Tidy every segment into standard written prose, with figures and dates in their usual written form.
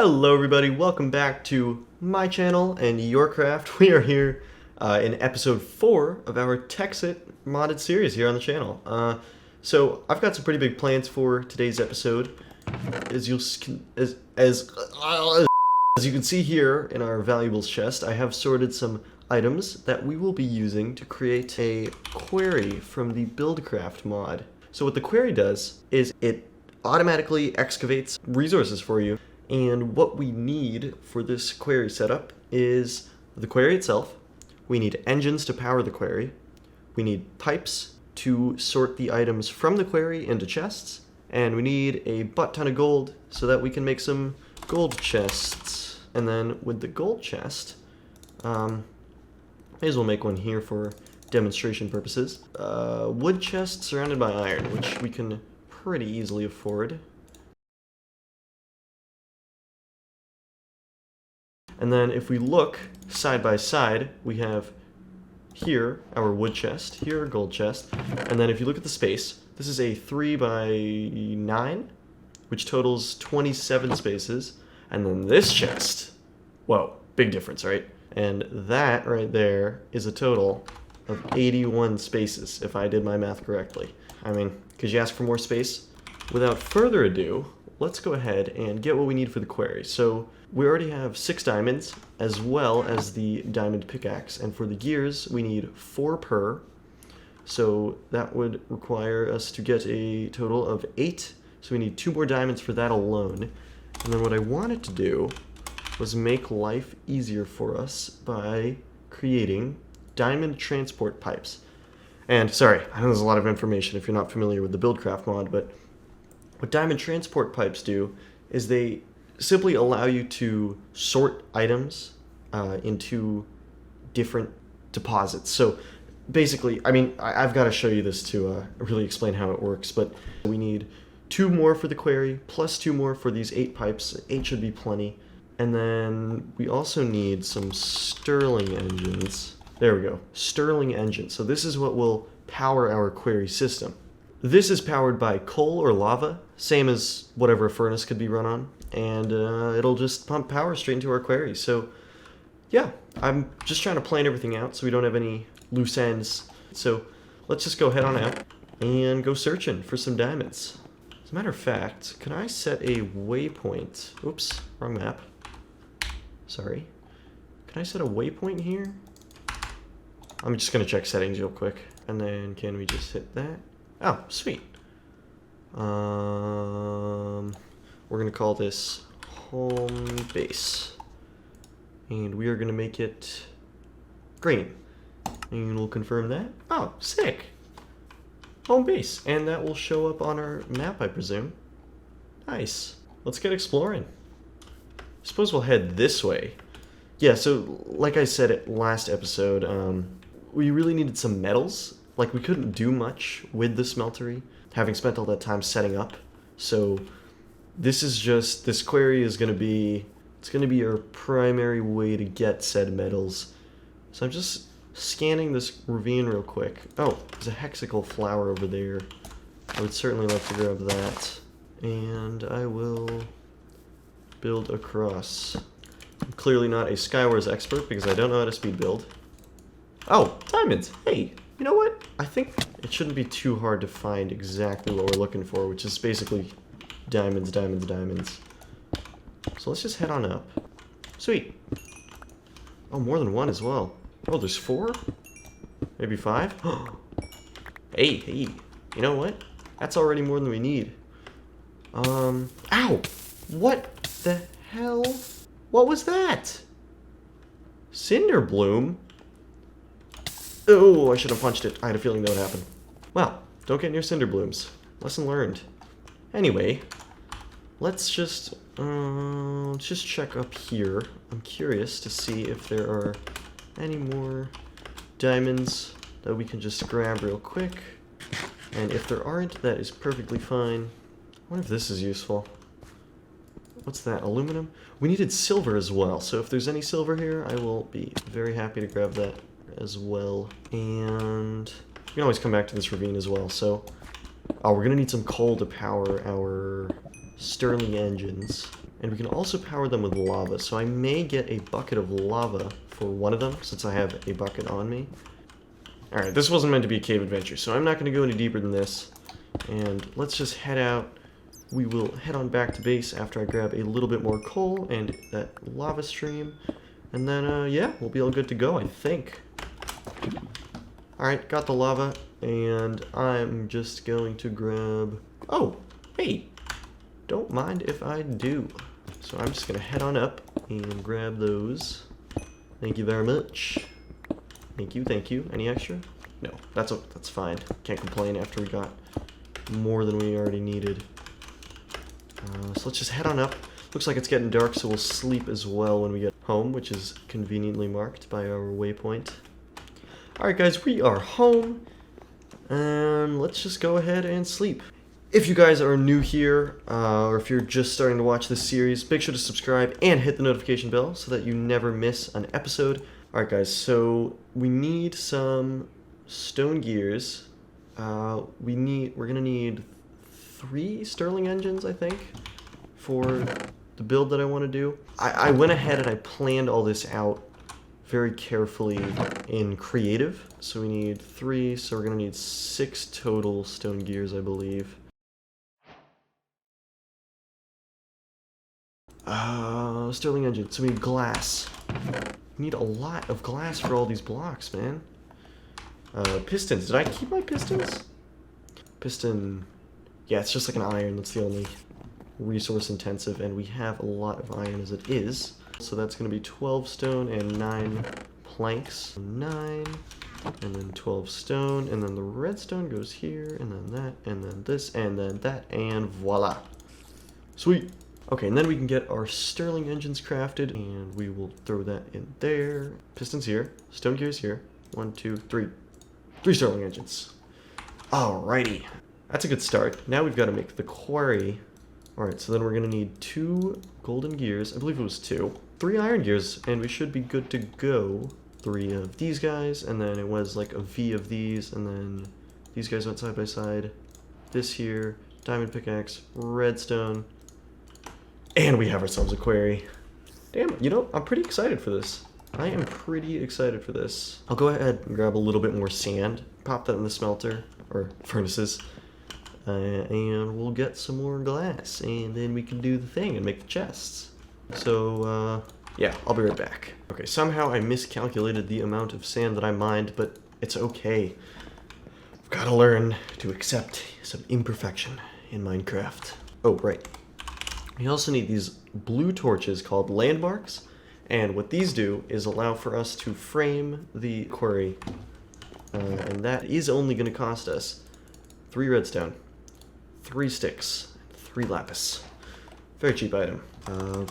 Hello everybody, welcome back to my channel and your craft. We are here in episode 4 of our Tekxit modded series here on the channel. So I've got some pretty big plans for today's episode. As you can see here in our valuables chest, I have sorted some items that we will be using to create a quarry from the Buildcraft mod. So what the quarry does is it automatically excavates resources for you. And what we need for this quarry setup is the quarry itself. We need engines to power the quarry. We need pipes to sort the items from the quarry into chests. And we need a butt ton of gold so that we can make some gold chests. And then with the gold chest, may as well make one here for demonstration purposes. Wood chest surrounded by iron, which we can pretty easily afford. And then if we look side by side, we have here our wood chest, here our gold chest, and then if you look at the space, this is a 3 by 9, which totals 27 spaces, and then this chest, whoa, big difference, right? And that right there is a total of 81 spaces, if I did my math correctly. I mean, because you asked for more space. Without further ado, let's go ahead and get what we need for the quarry. So we already have 6 diamonds, as well as the diamond pickaxe, and for the gears, we need 4 per. So that would require us to get a total of 8, so we need 2 more diamonds for that alone. And then what I wanted to do was make life easier for us by creating diamond transport pipes. And sorry, I know there's a lot of information if you're not familiar with the Buildcraft mod, but what diamond transport pipes do is they simply allow you to sort items into different deposits. So basically, I mean, I've got to show you this to really explain how it works, but we need 2 more for the quarry, plus 2 more for these 8 pipes. 8 should be plenty. And then we also need some Stirling engines. There we go, Stirling engines. So this is what will power our quarry system. This is powered by coal or lava, same as whatever a furnace could be run on, and it'll just pump power straight into our quarry. So yeah, I'm just trying to plan everything out so we don't have any loose ends. So let's just go head on out and go searching for some diamonds. As a matter of fact, can I set a waypoint? Oops, wrong map. Sorry. Can I set a waypoint here? I'm just going to check settings real quick. And then can we just hit that? Oh, sweet. We're gonna call this home base, and we are gonna make it green, and we'll confirm that. Oh, sick. Home base, and that will show up on our map, I presume. Nice. Let's get exploring. Suppose we'll head this way. Yeah, so like I said at last episode, we really needed some metals. Like, we couldn't do much with the smeltery, having spent all that time setting up. So this quarry is going to be, it's going to be our primary way to get said metals. So I'm just scanning this ravine real quick. Oh, there's a hexical flower over there. I would certainly like to grab that. And I will build across. I'm clearly not a Skywars expert because I don't know how to speed build. Oh, diamonds! Hey! You know what? I think it shouldn't be too hard to find exactly what we're looking for, which is basically diamonds, diamonds, diamonds. So let's just head on up. Sweet. Oh, more than 1 as well. Oh, there's 4? Maybe 5? Hey, hey. You know what? That's already more than we need. Ow! What the hell? What was that? Cinderbloom? Oh, I should have punched it. I had a feeling that would happen. Well, don't get near cinder blooms. Lesson learned. Anyway, let's just check up here. I'm curious to see if there are any more diamonds that we can just grab real quick. And if there aren't, that is perfectly fine. I wonder if this is useful. What's that? Aluminum? We needed silver as well, so if there's any silver here, I will be very happy to grab that as well. And we can always come back to this ravine as well. So we're gonna need some coal to power our Stirling engines. And we can also power them with lava. So I may get a bucket of lava for one of them, since I have a bucket on me. Alright, this wasn't meant to be a cave adventure, so I'm not going to go any deeper than this. And let's just head out. We will head on back to base after I grab a little bit more coal and that lava stream. And then, yeah, we'll be all good to go, I think. Alright, got the lava, and I'm just going to grab... Oh, hey! Don't mind if I do. So I'm just going to head on up and grab those. Thank you very much. Thank you, thank you. Any extra? No, that's fine. Can't complain after we got more than we already needed. So let's just head on up. Looks like it's getting dark, so we'll sleep as well when we get home, which is conveniently marked by our waypoint. Alright guys, we are home, and let's just go ahead and sleep. If you guys are new here, or if you're just starting to watch this series, make sure to subscribe and hit the notification bell so that you never miss an episode. Alright guys, so we need some stone gears. We're gonna need 3 Stirling engines, I think, for the build that I want to do. I went ahead and I planned all this out very carefully in creative. So we need 3, so we're gonna need 6 total stone gears, I believe. Stirling engine, so we need glass. We need a lot of glass for all these blocks, man. Pistons, did I keep my pistons? Piston, yeah, it's just like an iron, that's the only resource intensive, and we have a lot of iron as it is. So that's going to be 12 stone and 9 planks. 9, and then 12 stone, and then the redstone goes here, and then that, and then this, and then that, and voila. Sweet. Okay, and then we can get our Stirling engines crafted, and we will throw that in there. Pistons here, stone gears here. 1, 2, 3. 3 Stirling engines. Alrighty. That's a good start. Now we've got to make the quarry. Alright, so then we're going to need 2 golden gears. I believe it was 2. 3 iron gears, and we should be good to go. 3 of these guys, and then it was like a V of these, and then these guys went side by side. This here, diamond pickaxe, redstone, and we have ourselves a quarry. Damn, you know, I'm pretty excited for this. I am pretty excited for this. I'll go ahead and grab a little bit more sand, pop that in the smelter, or furnaces, and we'll get some more glass, and then we can do the thing and make the chests. So, yeah, I'll be right back. Okay, somehow I miscalculated the amount of sand that I mined, but it's okay. I've got to learn to accept some imperfection in Minecraft. Oh, right. We also need these blue torches called landmarks, and what these do is allow for us to frame the quarry, and that is only going to cost us 3 redstone, 3 sticks, 3 lapis. Very cheap item.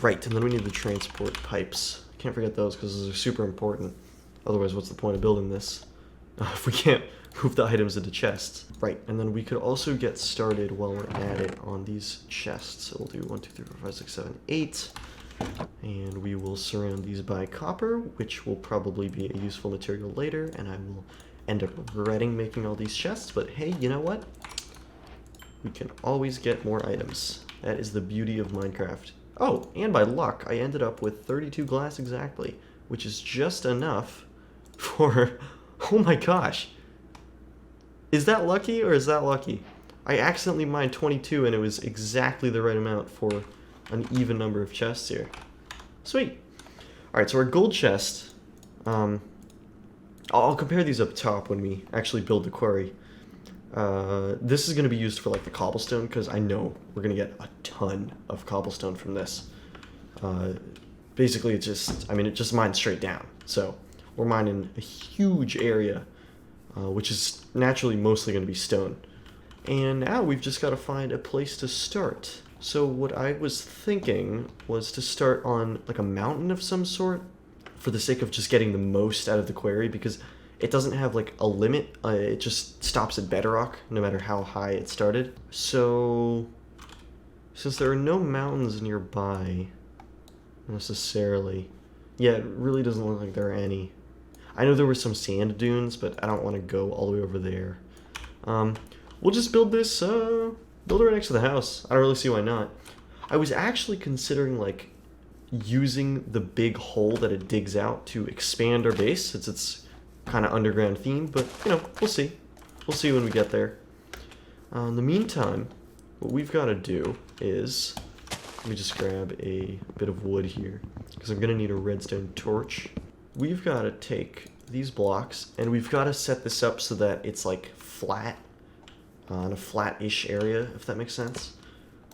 Right, and then we need the transport pipes. Can't forget those because those are super important. Otherwise, what's the point of building this if we can't move the items into chests? Right, and then we could also get started while we're at it on these chests. So we'll do 1, 2, 3, 4, 5, 6, 7, 8. And we will surround these by copper, which will probably be a useful material later, and I will end up regretting making all these chests, but hey, you know what? We can always get more items. That is the beauty of Minecraft. Oh, and by luck, I ended up with 32 glass exactly, which is just enough for... Oh my gosh! Is that lucky, or is that lucky? I accidentally mined 22, and it was exactly the right amount for an even number of chests here. Sweet! Alright, so our gold chest... I'll compare these up top when we actually build the quarry. This is going to be used for like the cobblestone, because I know we're going to get a ton of cobblestone from this. Basically, it just mines straight down. So we're mining a huge area, which is naturally mostly going to be stone. And now we've just got to find a place to start. So what I was thinking was to start on like a mountain of some sort, for the sake of just getting the most out of the quarry, because it doesn't have like a limit. It just stops at bedrock no matter how high it started. So since there are no mountains nearby necessarily, yeah, it really doesn't look like there are any. I know there were some sand dunes, but I don't want to go all the way over there. We'll just build this, build it right next to the house. I don't really see why not. I was actually considering like using the big hole that it digs out to expand our base, since it's kind of underground themed, but you know, we'll see. We'll see when we get there. In the meantime, what we've got to do is, let me just grab a bit of wood here, because I'm going to need a redstone torch. We've got to take these blocks, and we've got to set this up so that it's like flat, on a flat-ish area, if that makes sense.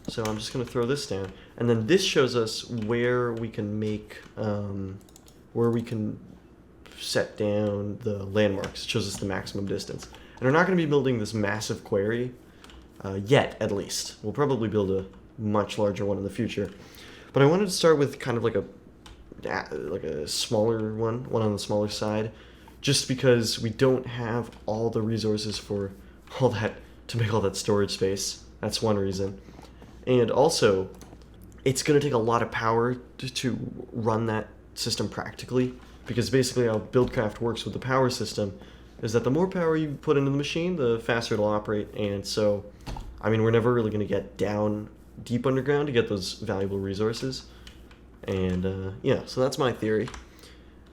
So I'm just going to throw this down, and then this shows us where we can make, where we can set down the landmarks. It shows us the maximum distance. And we're not going to be building this massive quarry yet, at least. We'll probably build a much larger one in the future. But I wanted to start with kind of like a smaller one on the smaller side, just because we don't have all the resources for all that, to make all that storage space. That's one reason. And also, it's going to take a lot of power to run that system practically, because basically how Buildcraft works with the power system is that the more power you put into the machine, the faster it'll operate. And so, I mean, we're never really going to get down deep underground to get those valuable resources. And yeah, so that's my theory.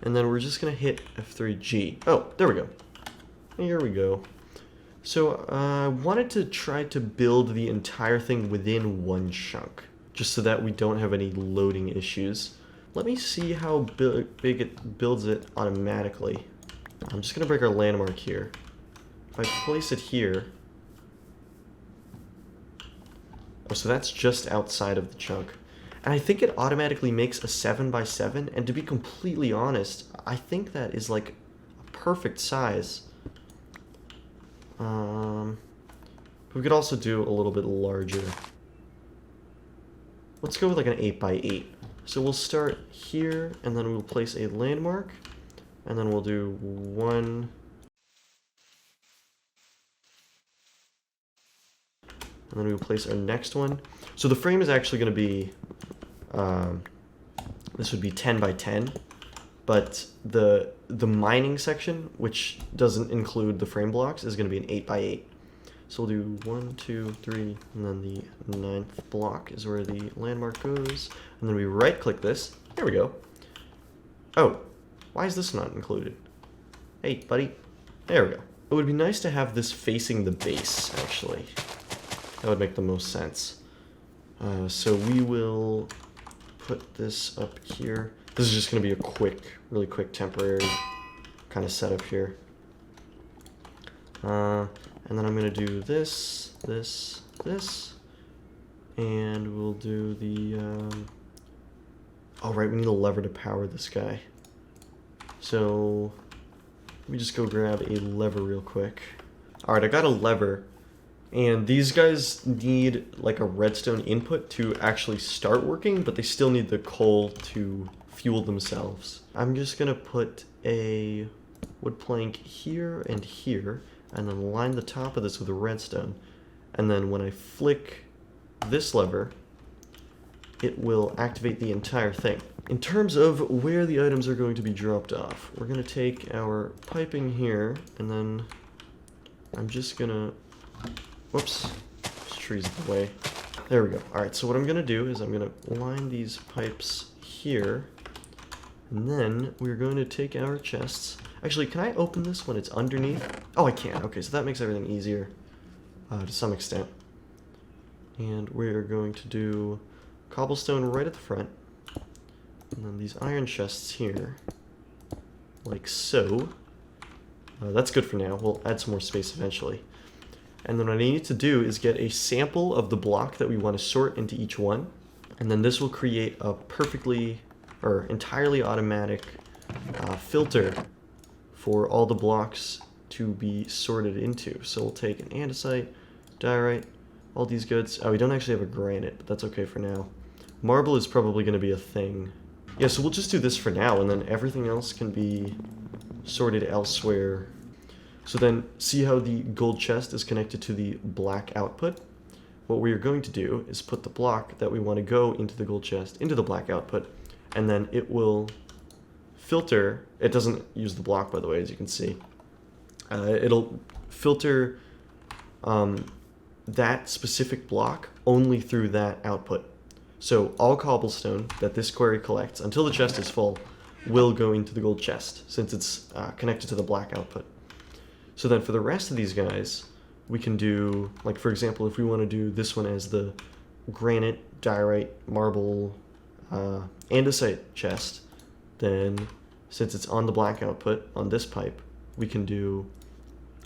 And then we're just going to hit F3G. Oh, there we go. Here we go. So I wanted to try to build the entire thing within one chunk, just so that we don't have any loading issues. Let me see how big it builds it automatically. I'm just going to break our landmark here. If I place it here... Oh, so that's just outside of the chunk. And I think it automatically makes a 7x7, and to be completely honest, I think that is like a perfect size. We could also do a little bit larger. Let's go with like an 8x8. So we'll start here, and then we'll place a landmark, and then we'll do one. And then we'll place our next one. So the frame is actually going to be, this would be 10x10, but the mining section, which doesn't include the frame blocks, is going to be an 8x8. So we'll do 1, 2, 3, and then the 9th block is where the landmark goes. And then we right-click this. There we go. Oh, why is this not included? Hey, buddy. There we go. It would be nice to have this facing the base, actually. That would make the most sense. So we will put this up here. This is just going to be a quick, really quick temporary kind of setup here. And then I'm going to do this, this, this, and we'll do the, oh right, we need a lever to power this guy. So, let me just go grab a lever real quick. Alright, I got a lever, and these guys need like a redstone input to actually start working, but they still need the coal to fuel themselves. I'm just going to put a wood plank here and here, and then line the top of this with a redstone. And then when I flick this lever, it will activate the entire thing. In terms of where the items are going to be dropped off, we're going to take our piping here, and then I'm just going to... Whoops, this tree's in the way. There we go. Alright, so what I'm going to do is I'm going to line these pipes here, and then we're going to take our chests. Actually, can I open this when it's underneath? Oh, I can. Okay, so that makes everything easier to some extent. And we're going to do cobblestone right at the front. And then these iron chests here, like so. That's good for now. We'll add some more space eventually. And then what I need to do is get a sample of the block that we want to sort into each one. And then this will create a perfectly, or entirely automatic filter for all the blocks to be sorted into. So we'll take an andesite, diorite, all these goods. Oh, we don't actually have a granite, but that's okay for now. Marble is probably going to be a thing. Yeah, so we'll just do this for now, and then everything else can be sorted elsewhere. So then, see how the gold chest is connected to the black output? What we are going to do is put the block that we want to go into the gold chest into the black output, and then it will filter. It doesn't use the block, by the way, as you can see. It'll filter that specific block only through that output. So all cobblestone that this quarry collects until the chest is full will go into the gold chest, since it's connected to the black output. So then for the rest of these guys, we can do, like for example, if we want to do this one as the granite, diorite, marble, andesite chest, then since it's on the black output on this pipe, we can do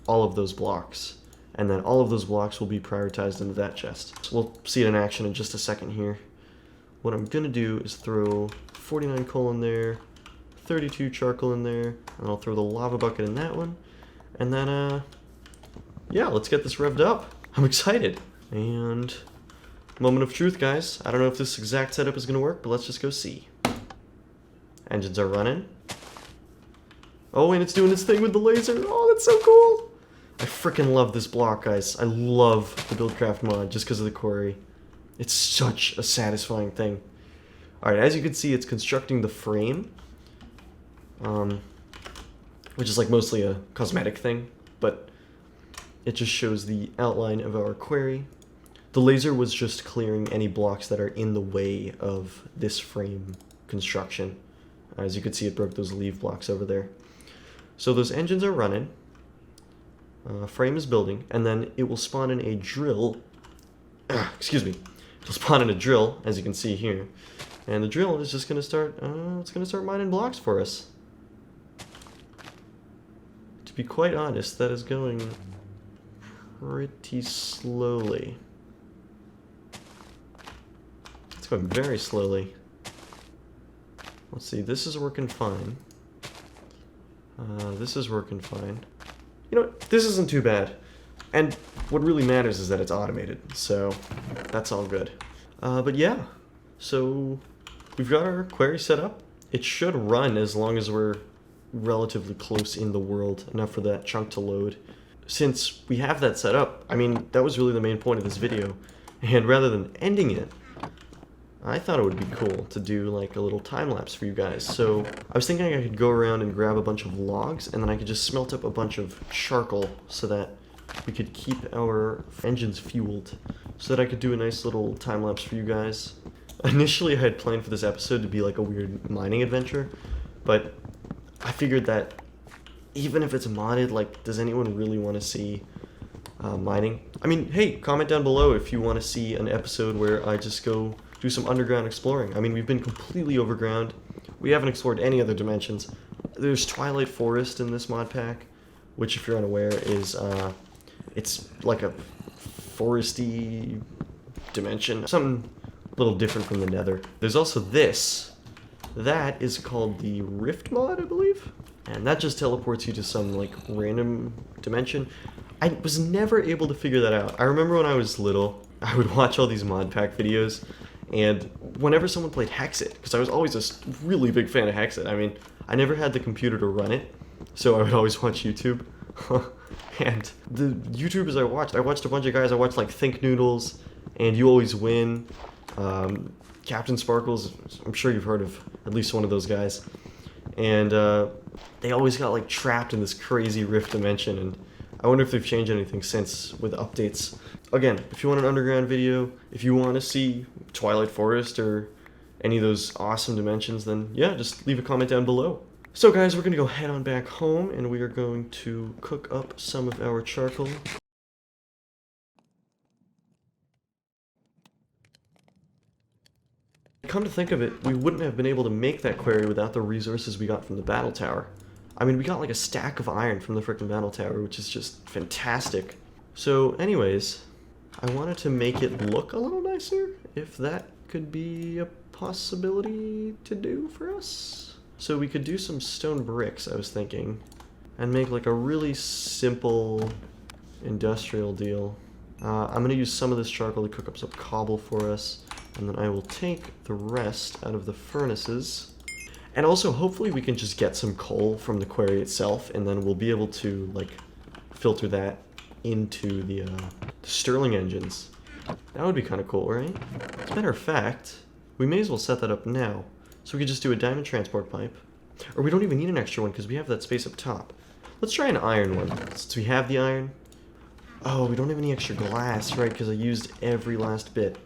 all of those blocks. And then all of those blocks will be prioritized into that chest. So we'll see it in action in just a second here. What I'm gonna do is throw 49 coal in there, 32 charcoal in there, and I'll throw the lava bucket in that one. And then, yeah, let's get this revved up. I'm excited. And moment of truth, guys. I don't know if this exact setup is gonna work, but let's just go see. Engines are running. Oh, and it's doing its thing with the laser. Oh, that's so cool. I freaking love this block, guys. I love the Buildcraft mod just because of the quarry. It's such a satisfying thing. Alright, as you can see, it's constructing the frame. Which is like mostly a cosmetic thing, but it just shows the outline of our quarry. The laser was just clearing any blocks that are in the way of this frame construction. As you can see, it broke those leaf blocks over there. So those engines are running. Frame is building, and then it will spawn in a drill. Excuse me. It'll spawn in a drill, as you can see here, and the drill is just going to start. It's going to start mining blocks for us. To be quite honest, that is going pretty slowly. It's going very slowly. Let's see. This is working fine. This is working fine. You know what? This isn't too bad. And what really matters is that it's automated, so that's all good. But yeah, so we've got our query set up. It should run as long as we're relatively close in the world, enough for that chunk to load. Since we have that set up, I mean, that was really the main point of this video. And rather than ending it, I thought it would be cool to do like a little time lapse for you guys. So I was thinking I could go around and grab a bunch of logs, and then I could just smelt up a bunch of charcoal so that we could keep our engines fueled, so that I could do a nice little time lapse for you guys. Initially I had planned for this episode to be like a weird mining adventure, but I figured that even if it's modded, like, does anyone really want to see mining? I mean, hey, comment down below if you want to see an episode where I just go do some underground exploring. I mean, we've been completely overground. We haven't explored any other dimensions. There's Twilight Forest in this mod pack, which, if you're unaware, is it's like a foresty dimension, something a little different from the Nether. There's also this. That is called the Rift mod, I believe, and that just teleports you to some like random dimension. I was never able to figure that out. I remember when I was little, I would watch all these mod pack videos, and whenever someone played Tekxit, because I was always a really big fan of Tekxit. I mean, I never had the computer to run it, so I would always watch YouTube. And the YouTubers I watched a bunch of guys. I watched like Think Noodles and You Always Win, Captain Sparkles. I'm sure you've heard of at least one of those guys. And they always got like trapped in this crazy rift dimension, and I wonder if they've changed anything since with updates. Again, if you want an underground video, if you want to see Twilight Forest or any of those awesome dimensions, then yeah, just leave a comment down below. So guys, we're going to go head on back home, and we are going to cook up some of our charcoal. Come to think of it, we wouldn't have been able to make that quarry without the resources we got from the battle tower. I mean, we got like a stack of iron from the frickin' battle tower, which is just fantastic. So anyways, I wanted to make it look a little nicer, if that could be a possibility to do for us. So we could do some stone bricks, I was thinking, and make like a really simple industrial deal. I'm going to use some of this charcoal to cook up some cobble for us, and then I will take the rest out of the furnaces. And also, hopefully we can just get some coal from the quarry itself, and then we'll be able to like filter that into the Stirling engines. That would be kind of cool, right? As a matter of fact, we may as well set that up now. So we could just do a diamond transport pipe. Or we don't even need an extra one because we have that space up top. Let's try an iron one, since we have the iron. Oh, we don't have any extra glass, right? Because I used every last bit.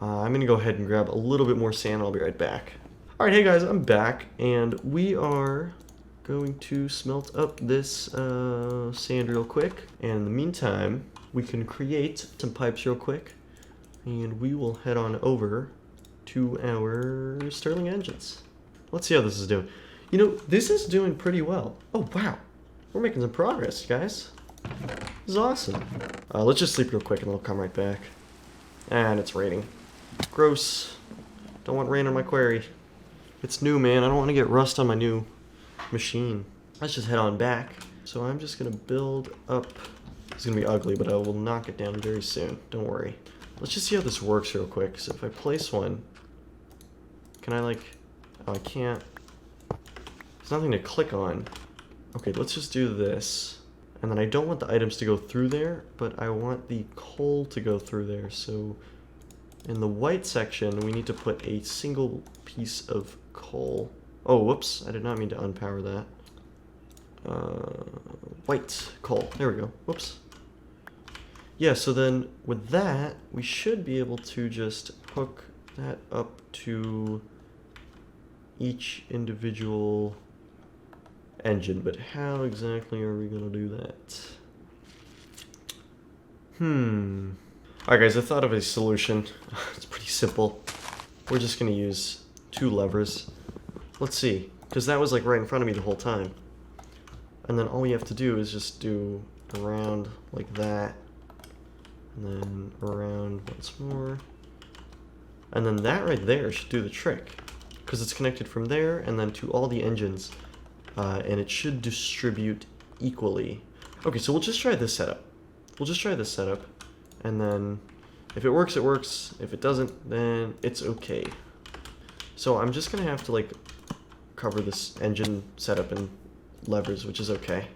I'm going to go ahead and grab a little bit more sand. I'll be right back. All right, hey guys, I'm back, and we are going to smelt up this sand real quick. And in the meantime, we can create some pipes real quick, and we will head on over to our Stirling engines. Let's see how this is doing. You know, this is doing pretty well. Oh, wow. We're making some progress, guys. This is awesome. Let's just sleep real quick, and I'll come right back. And it's raining. Gross. Don't want rain on my quarry. It's new, man. I don't want to get rust on my new machine. Let's just head on back. So I'm just going to build up. It's going to be ugly, but I will knock it down very soon. Don't worry. Let's just see how this works real quick. So if I place one, can I like... Oh, I can't. There's nothing to click on. Okay, let's just do this. And then I don't want the items to go through there, but I want the coal to go through there. So in the white section, we need to put a single piece of coal. Oh, whoops. I did not mean to unpower that. White coal. There we go. Whoops. Yeah, so then with that, we should be able to just hook that up to each individual engine. But how exactly are we going to do that? Alright guys, I thought of a solution. It's pretty simple. We're just going to use 2 levers. Let's see, because that was like right in front of me the whole time. And then all we have to do is just do around like that. And then around once more. And then that right there should do the trick. Because it's connected from there and then to all the engines. And it should distribute equally. Okay, so we'll just try this setup. And then if it works, it works. If it doesn't, then it's okay. So I'm just going to have to like cover this engine setup in levers, which is okay.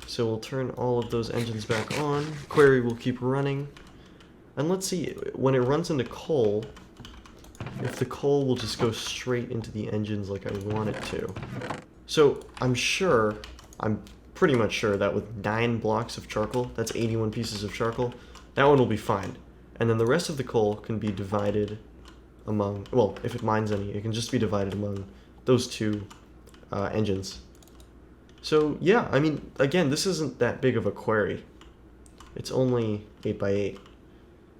So we'll turn all of those engines back on. Quarry will keep running. And let's see, when it runs into coal, if the coal will just go straight into the engines like I want it to. So I'm pretty much sure that with 9 blocks of charcoal, that's 81 pieces of charcoal, that one will be fine. And then the rest of the coal can be divided among, well, if it mines any, it can just be divided among those 2 engines. So yeah, I mean, again, this isn't that big of a quarry. It's only 8x8.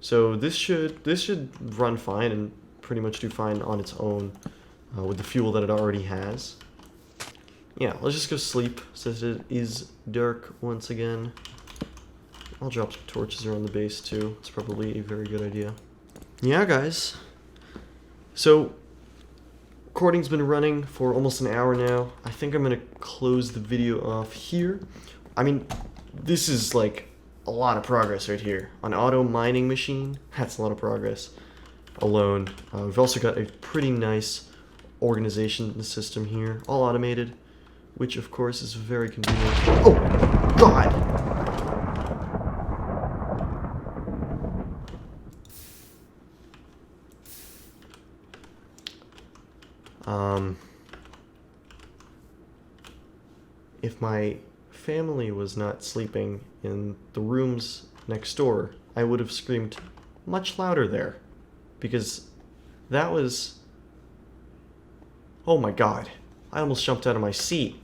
So this should run fine and pretty much do fine on its own with the fuel that it already has. Yeah, let's just go sleep since it is dark once again. I'll drop some torches around the base too. It's probably a very good idea. Yeah, guys. So, recording's been running for almost an hour now. I think I'm going to close the video off here. I mean, this is like a lot of progress right here. An auto mining machine, that's a lot of progress alone. We've also got a pretty nice organization system here, all automated, which of course is very convenient. Oh, God! If my family was not sleeping in the rooms next door, I would have screamed much louder there. Because that was... Oh my God. I almost jumped out of my seat.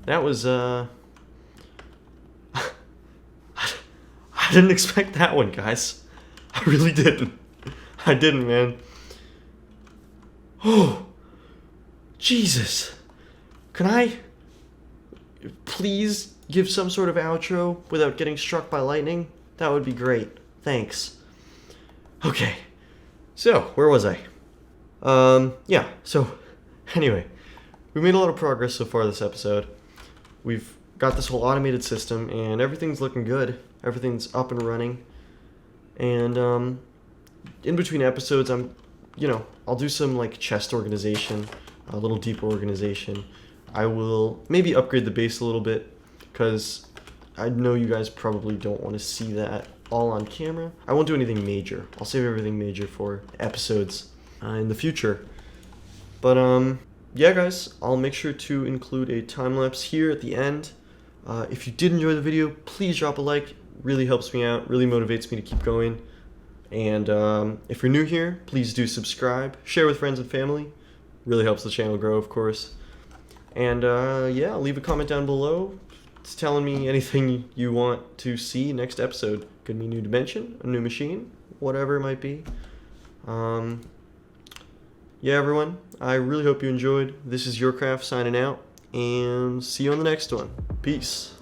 That was, I didn't expect that one, guys. I really didn't. I didn't, man. Oh, Jesus. Can I please give some sort of outro without getting struck by lightning? That would be great. Thanks. Okay. So, where was I? Yeah, so, anyway. We made a lot of progress so far this episode. We've got this whole automated system, and everything's looking good. Everything's up and running. And, in between episodes, I'll do some, like, chest organization, a little deeper organization. I will maybe upgrade the base a little bit, because I know you guys probably don't want to see that all on camera. I won't do anything major. I'll save everything major for episodes in the future. But, yeah, guys, I'll make sure to include a time-lapse here at the end. If you did enjoy the video, please drop a like. Really helps me out, really motivates me to keep going. And if you're new here, please do subscribe, share with friends and family. Really helps the channel grow, of course. And yeah, leave a comment down below. It's telling me anything you want to see next episode. Could be a new dimension, a new machine, whatever it might be. Yeah, everyone, I really hope you enjoyed. This is YourCraft signing out, and see you on the next one. Peace.